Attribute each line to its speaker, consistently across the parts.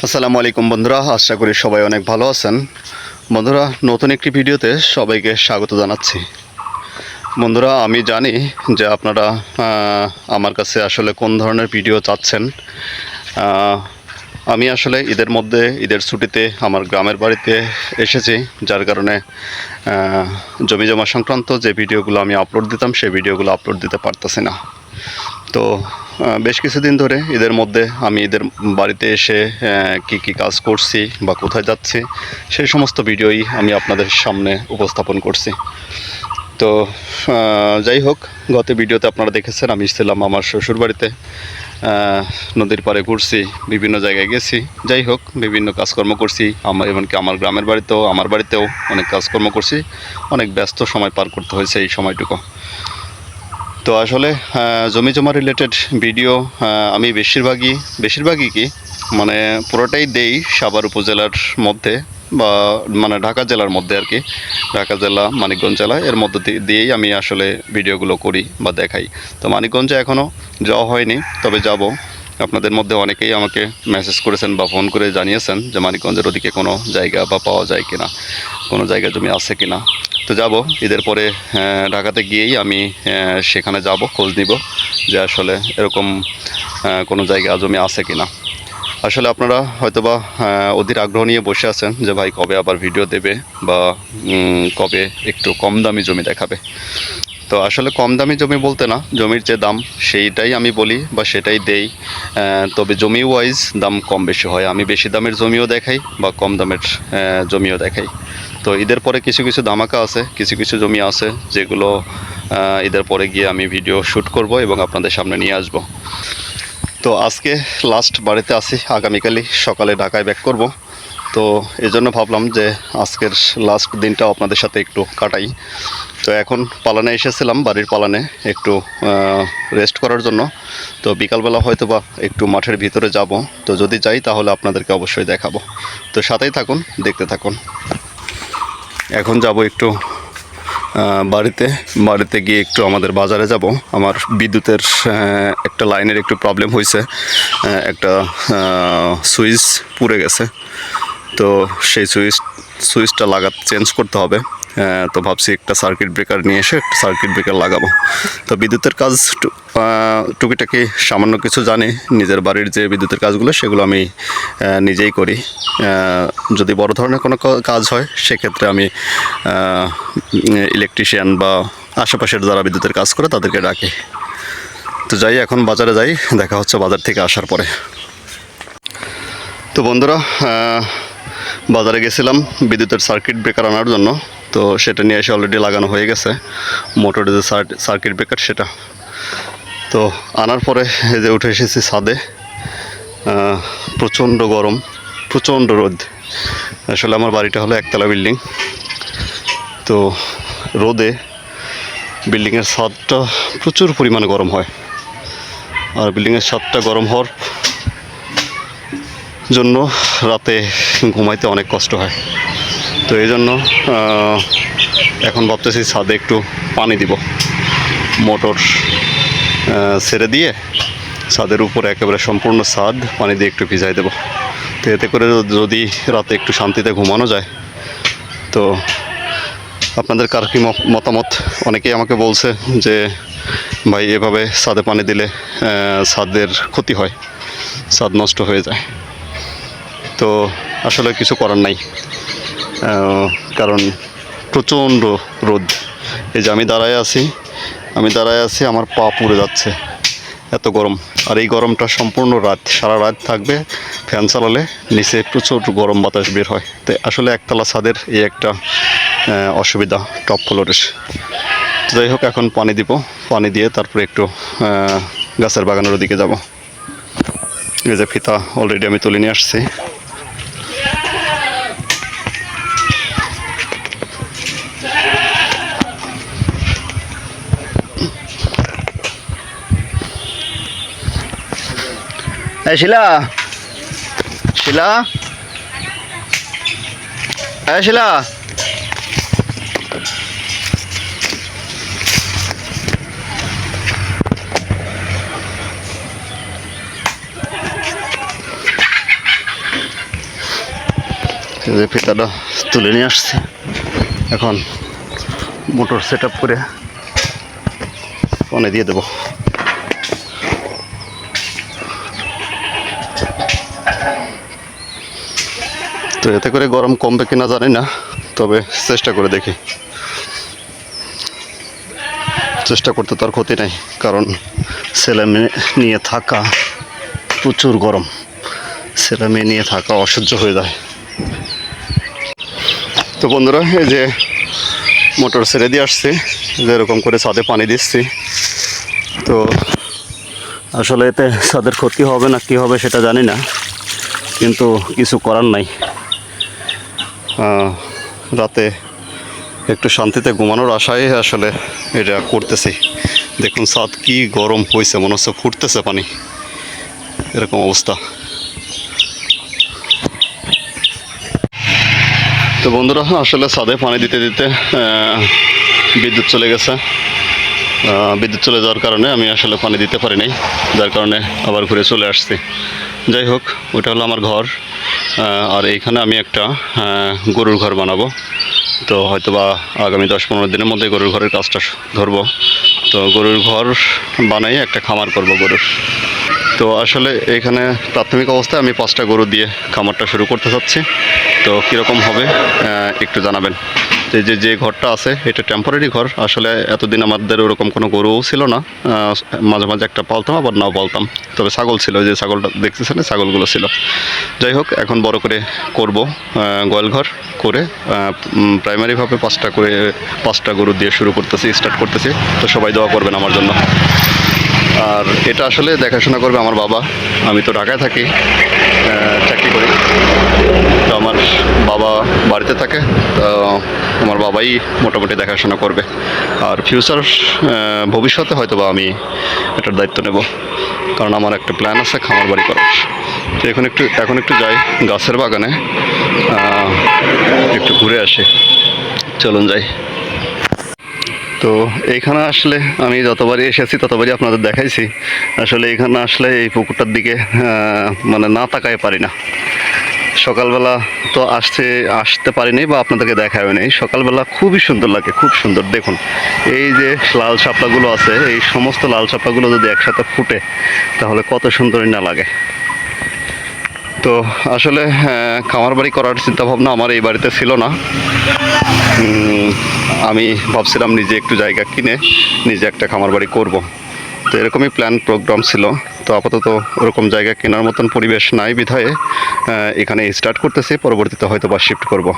Speaker 1: আসসালামু আলাইকুম বন্ধুরা, আশা করি সবাই অনেক ভালো আছেন। বন্ধুরা, নতুন একটি ভিডিওতে সবাইকে স্বাগত জানাচ্ছি। বন্ধুরা, আমি জানি যে আপনারা আমার কাছে আসলে কোন ধরনের ভিডিও চাচ্ছেন। আমি আসলে ঈদের ছুটিতে আমার গ্রামের বাড়িতে এসেছি, যার কারণে জমি জমা সংক্রান্ত যে ভিডিওগুলো আমি আপলোড দিতাম সেই ভিডিওগুলো আপলোড দিতে পারতেছি না। তো বেশ কিছুদিন ধরে ঈদের মধ্যে আমি ঈদের বাড়িতে এসে কি কাজ করছি বা কোথায় যাচ্ছি সেই সমস্ত ভিডিওই আমি আপনাদের সামনে উপস্থাপন করছি। তো যাই হোক, গত ভিডিওতে আপনারা দেখেছেন আমি ছিলাম আমার শ্বশুরবাড়িতে, নদীর পাড়ে ঘুরছি, বিভিন্ন জায়গায় গেছি। যাই হোক, বিভিন্ন কাজকর্ম করছি, এমনকি আমার গ্রামের বাড়িতেও আমার বাড়িতেও অনেক কাজকর্ম করছি। অনেক ব্যস্ত সময় পার করতে হয়েছে এই সময়টুকু। তো আসলে জমি জমা রিলেটেড ভিডিও আমি বেশিরভাগই কি মানে পুরোটাই দেই সাভার উপজেলার মধ্যে, বা মানে ঢাকা জেলার মধ্যে আর কি। ঢাকা জেলা, মানিকগঞ্জ জেলা এর মধ্যে দিয়েই আমি আসলে ভিডিওগুলো করি বা দেখাই। তো মানিকগঞ্জে এখনও যাওয়া হয়নি, তবে যাব। আপনাদের মধ্যে অনেকেই আমাকে মেসেজ করেছেন বা ফোন করে জানিয়েছেন যে মানিকগঞ্জের ওদিকে কোনো জায়গা বা পাওয়া যায় কিনা, কোনো জায়গা জমি আছে কিনা। তো যাব, ঈদের পরে ঢাকাতে গিয়েই আমি সেখানে যাব, খোঁজ নিব যে আসলে এরকম কোনো জায়গা জমি আছে কিনা। আসলে আপনারা হয়তোবা অধীর আগ্রহ নিয়ে বসে আছেন যে ভাই কবে আবার ভিডিও দেবে বা কবে একটু কম দামি জমি দেখাবে। তো আসলে কম দামি জমি বলতে না, জমির যে দাম সেইটাই আমি বলি বা সেটাই দেই। তবে জমি ওয়াইজ দাম কম বেশি হয়, আমি বেশি দামের জমিও দেখাই বা কম দামের জমিও দেখাই। তো ঈদের পরে কিছু কিছু ধামাকা আছে, কিছু কিছু জমি আছে যেগুলো ঈদের পরে গিয়ে আমি ভিডিও শ্যুট করব এবং আপনাদের সামনে নিয়ে আসব। তো আজকে লাস্ট বাড়িতে আছি, আগামীকালই সকালে ঢাকায় ব্যাক করব। তো এই জন্য ভাবলাম যে আজকের লাস্ট দিনটাও আপনাদের সাথে একটু কাটাই। তো এখন পালানে এসেছিলাম, বাড়ির পালানে একটু রেস্ট করার জন্য। তো বিকালবেলা হয়তো বা একটু মাঠের ভিতরে যাব। তো যদি যাই তাহলে আপনাদেরকে অবশ্যই দেখাবো। তো সাথেই থাকুন, দেখতে থাকুন। এখন যাব একটু বাড়িতে গিয়ে একটু আমাদের বাজারে যাব। আমার বিদ্যুতের একটা লাইনের একটু প্রবলেম হয়েছে, একটা সুইচ পুড়ে গেছে। তো সেই সুইচটা চেঞ্জ করতে হবে। তো ভাবছি একটা সার্কিট ব্রেকার নিয়ে এসে একটা সার্কিট ব্রেকার লাগাবো। তো বিদ্যুতের কাজ টুকিটাকি সামান্য কিছু জানি। নিজের বাড়ির যে বিদ্যুতের কাজগুলো সেগুলো আমি নিজেই করি। যদি বড় ধরনের কোনো কাজ হয় সেক্ষেত্রে আমি ইলেকট্রিশিয়ান বা আশেপাশের যারা বিদ্যুতের কাজ করে তাদেরকে ডাকি। তো যাই, এখন বাজারে যাই, দেখা হচ্ছে বাজার থেকে আসার পরে। তো বন্ধুরা, বাজারে গেছিলাম বিদ্যুতের সার্কিট ব্রেকার আনার জন্য। তো সেটা নিয়ে এসে অলরেডি লাগানো হয়ে গেছে, মোটরের যে সার্কিট ব্রেকার সেটা। তো আনার পরে এই যে উঠে এসেছি ছাদে। প্রচণ্ড গরম, প্রচণ্ড রোদ। আসলে আমার বাড়িটা হলো একতলা বিল্ডিং। তো রোদে বিল্ডিংয়ের ছাদটা প্রচুর পরিমাণে গরম হয়, আর বিল্ডিংয়ের ছাদটা গরম হওয়ার জন্য রাতে ঘুমাইতে অনেক কষ্ট হয়। তো এই জন্য এখন ভাবতেছি ছাদে একটু পানি দিব, মোটর ছেড়ে দিয়ে ছাদের উপরে একেবারে সম্পূর্ণ ছাদ পানি দিয়ে একটু ভিজাই দেব। তো এতে করে যদি রাতে একটু শান্তিতে ঘুমানো যায়। তো আপনাদের কার কী মতামত? অনেকেই আমাকে বলছে যে ভাই এভাবে ছাদে পানি দিলে ছাদের ক্ষতি হয়, ছাদ নষ্ট হয়ে যায়। তো আসলে কিছু করার নাই, কারণ প্রচণ্ড রোদ। এই যে আমি দাঁড়ায় আছি, আমার পা পুড়ে যাচ্ছে, এত গরম। আর এই গরমটা সম্পূর্ণ সারা রাত থাকবে। ফ্যান চালালে নিচে প্রচুর গরম বাতাস বের হয়। তো আসলে একতলা ছাদের এই একটা অসুবিধা টপ ফ্লোরের। যাই হোক, এখন পানি দিব, পানি দিয়ে তারপরে একটু গাছের বাগানের দিকে যাব। এই যে ফিতা অলরেডি আমি তুলে নিয়ে আসছি। শিলা, শিলা, শিলা, এই যে ফিতাটা তুলে নিয়ে আসছি, এখন মোটর সেট আপ করে পানি দিয়ে দেবো। তো এতে করে গরম কমবে কিনা জানি না, তবে চেষ্টা করে দেখি। চেষ্টা করতে তো আর ক্ষতি নাই, কারণ ছেলে মেয়ে নিয়ে থাকা প্রচুর গরম, ছেলে মেয়ে নিয়ে থাকা অসহ্য হয়ে যায়। তো বন্ধুরা, এই যে মোটর ছেড়ে দিয়ে আসছি, যেরকম করে ছাদে পানি দিচ্ছি। তো আসলে এতে ছাদের ক্ষতি হবে না কি হবে সেটা জানি না, কিন্তু কিছু করার নাই। রাতে একটু শান্তিতে ঘুমানোর আশায় আসলে এটা করতেছি। দেখুন ছাদ কি গরম হয়েছে, মনে হচ্ছে ফুটতেছে পানি, এরকম অবস্থা। তো বন্ধুরা, আসলে ছাদে পানি দিতে দিতে বিদ্যুৎ চলে গেছে। বিদ্যুৎ চলে যাওয়ার কারণে আমি আসলে পানি দিতে পারি নাই, যার কারণে আবার ঘুরে চলে আসছি। যাই হোক, ওটা হলো আমার ঘর, আর এইখানে আমি একটা গরুর ঘর বানাবো। তো হয়তোবা আগামী 10-15 দিনের মধ্যে গরুর ঘরের কাজটা ধরবো। তো গরুর ঘর বানাই একটা খামার করব গরুর। তো আসলে এখানে প্রাথমিক অবস্থায় আমি 5টা গরু দিয়ে খামারটা শুরু করতে চাচ্ছি। তো কীরকম হবে একটু জানাবেন। যে ঘরটা আছে এটা টেম্পোরারি ঘর। আসলে এতদিন আমাদের ওরকম কোনো গরুও ছিল না, মাঝে মাঝে একটা পালতাম, আবার নাও পালতাম। তবে ছাগল ছিল, যে ছাগলটা দেখতেছেন ছাগলগুলো ছিল। যাই হোক, এখন বড় করে করব গোয়াল ঘর করে, প্রাইমারিভাবে 5টা গরু দিয়ে শুরু করতেছি, স্টার্ট করতেছি। তো সবাই দোয়া করবেন আমার জন্য। আর এটা আসলে দেখাশোনা করবে আমার বাবা। আমি তো ঢাকায় থাকি, চাকরি করি। তো আমার বাবা বাড়িতে থাকে, তো আমার বাবাই মোটামুটি দেখাশোনা করবে। আর ফিউচার ভবিষ্যতে হয়তো বা আমি এটার দায়িত্ব নেব, কারণ আমার একটা প্ল্যান আছে খামার বাড়ি করার। তো এখন একটু যাই গাছের বাগানে, একটু ঘুরে আসি। চলুন যাই। তো এইখানে আসলে আমি যতবারই এসেছি ততবারই আপনাদের দেখাইছি। আসলে এখানে আসলে এই পুকুরটার দিকে মানে না তাকায় পারি না। সকালবেলা তো আসতে পারিনি বা আপনাদেরকে দেখাও নেই। সকালবেলা খুবই সুন্দর লাগে, খুব সুন্দর। দেখুন এই যে লাল শাপলাগুলো আছে, এই সমস্ত লাল শাপলাগুলো যদি একসাথে ফুটে তাহলে কত সুন্দরই না লাগে। তো আসলে খামার বাড়ি করার চিন্তাভাবনা আমার এই বাড়িতে ছিল না। আমি ভাবছিলাম নিজে একটু জায়গা কিনে নিজে একটা খামার বাড়ি করব। তো এরকমই প্ল্যান প্রোগ্রাম ছিল। তো আপাতত ওরকম জায়গা কেনার মতন পরিবেশ নাই বিধায় এখানে স্টার্ট করতেছি, পরবর্তীতে হয়তো বা শিফট করব।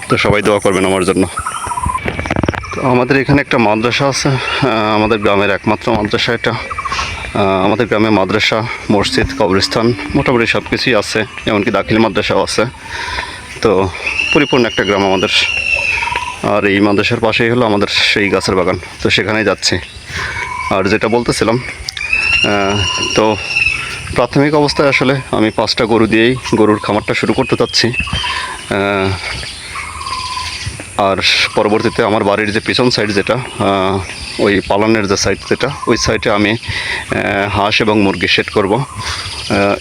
Speaker 1: তো সবাই দোয়া করবেন আমার জন্য। তো আমাদের এখানে একটা মাদ্রাসা আছে, আমাদের গ্রামের একমাত্র মাদ্রাসা এটা। আমাদের গ্রামে মাদ্রাসা, মসজিদ, কবরস্থান মোটামুটি সব কিছুই আছে, এমনকি দাখিল মাদ্রাসাও আছে। তো পরিপূর্ণ একটা গ্রাম আমাদের। আর এই মাদ্রাসার পাশেই হলো আমাদের সেই গাছের বাগান। তো সেখানেই যাচ্ছি। আর যেটা বলতেছিলাম, তো প্রাথমিক অবস্থায় আসলে আমি 5টা গরু দিয়েই গরুর খামারটা শুরু করতে চাচ্ছি। আর পরবর্তীতে আমার বাড়ির যে পিছন সাইড যেটা, ওই পালনের যে সাইড যেটা, ওই সাইডে আমি হাঁস এবং মুরগি সেট করব,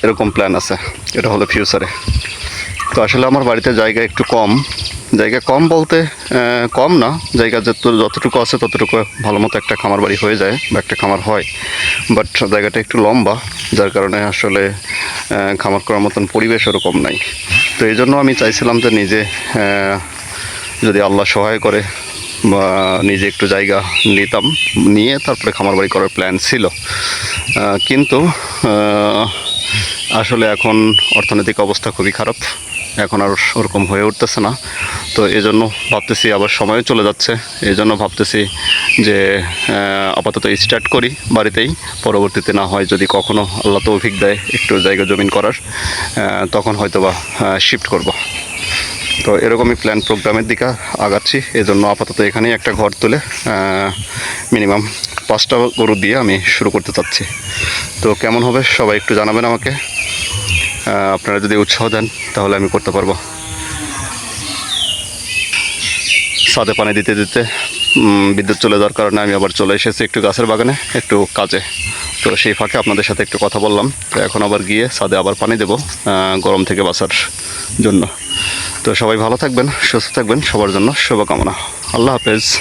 Speaker 1: এরকম প্ল্যান আছে। এটা হলো ফিউচারে। তো আসলে আমার বাড়িতে জায়গা একটু কম, জায়গা কম বলতে কম না, জায়গা যতটুকু আছে ততটুকু ভালো মতো একটা খামার বাড়ি হয়ে যায় বা একটা খামার হয়। বাট জায়গাটা একটু লম্বা, যার কারণে আসলে খামার করার মতন পরিবেশ ওরকম নাই। তো এই জন্য আমি চাইছিলাম যে নিজে যদি আল্লাহ সহায় করে বা নিজে একটু জায়গা নিয়ে তারপরে খামার বাড়ি করার প্ল্যান ছিল। কিন্তু আসলে এখন অর্থনৈতিক অবস্থা খুবই খারাপ, এখন আর ওরকম হয়ে উঠতেছে না। তো এজন্য ভাবতেছি, আবার সময়ও চলে যাচ্ছে, এই জন্য ভাবতেছি যে আপাতত স্টার্ট করি বাড়িতেই। পরবর্তীতে না হয় যদি কখনও আল্লাহ তৌফিক দেয় একটু জায়গা জমিন করার, তখন হয়তো বা শিফট করব। তো এরকমই প্ল্যান প্রোগ্রামের দিকে আগাচ্ছি। এজন্য আপাতত এখানেই একটা ঘর তুলে মিনিমাম 5টা গরু দিয়ে আমি শুরু করতে চাচ্ছি। তো কেমন হবে সবাই একটু জানাবেন আমাকে। আপনারা যদি উৎসাহ দেন তাহলে আমি করতে পারবো। ছাদে পানি দিতে দিতে বিদ্যুৎ চলে যাওয়ার কারণে আমি আবার চলে এসেছি একটু গাছের বাগানে একটু কাজে। তো সেই ফাঁকে আপনাদের সাথে একটু কথা বললাম। তো এখন আবার গিয়ে ছাদে আবার পানি দেবো গরম থেকে বাঁচার জন্য। তো সবাই ভালো থাকবেন, সুস্থ থাকবেন, সবার জন্য শুভকামনা। আল্লাহ হাফেজ।